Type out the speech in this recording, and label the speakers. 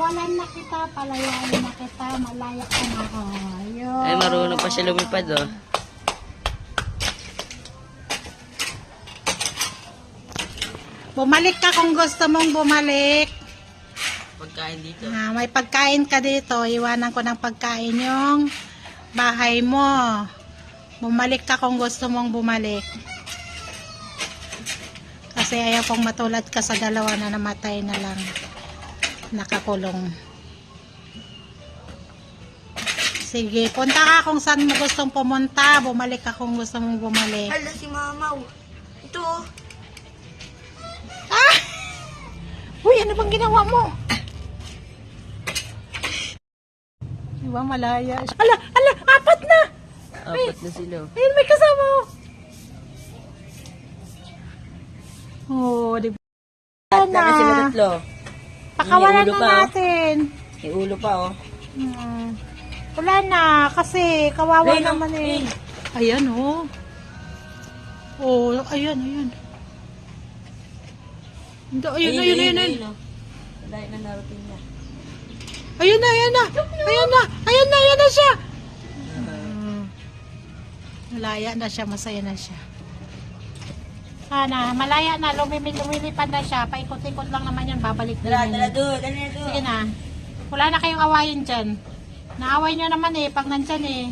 Speaker 1: Walan na kita, palayain na kita, malaya ka na. Ayun.
Speaker 2: Ay, marunong pa siya lumipad, oh.
Speaker 1: Bumalik ka kung gusto mong bumalik.
Speaker 2: Pagkain dito.
Speaker 1: May pagkain ka dito. Iwanan ko ng pagkain yung bahay mo. Bumalik ka kung gusto mong bumalik. Kasi ayaw kong matulad ka sa dalawa na namatay na lang. Nakakulong. Sige, punta ka kung saan mo gustong pumunta. Bumalik ka kung gusto mong bumalik.
Speaker 3: Hala si Mamaw. Ito oh.
Speaker 1: Ah! Uy, ano bang ginawa mo? Diba malaya siya? Ala, apat na!
Speaker 2: Apat na sila.
Speaker 1: Ayun, may kasama oh. Oh, di ba?
Speaker 2: Tatlo na sila tatlo.
Speaker 1: Pakawalan
Speaker 2: May ulo
Speaker 1: na
Speaker 2: pa, oh.
Speaker 1: natin.
Speaker 2: May ulo pa, oh.
Speaker 1: Wala na, kasi kawawa
Speaker 2: Ayun,
Speaker 1: naman
Speaker 2: oh.
Speaker 1: eh. Ayan oh. Oh, ayan. Ayun.
Speaker 2: Oh. Dahil na narating niya.
Speaker 1: Ayun na siya. Malaya na siya, masaya na siya. Sana, malaya na, lumilipad na siya. Paikot-ikot lang naman yan, babalik din.
Speaker 2: Dala doon.
Speaker 1: Sige na. Wala na kayong awayin dyan. Naaway nyo naman eh, pag nandyan eh.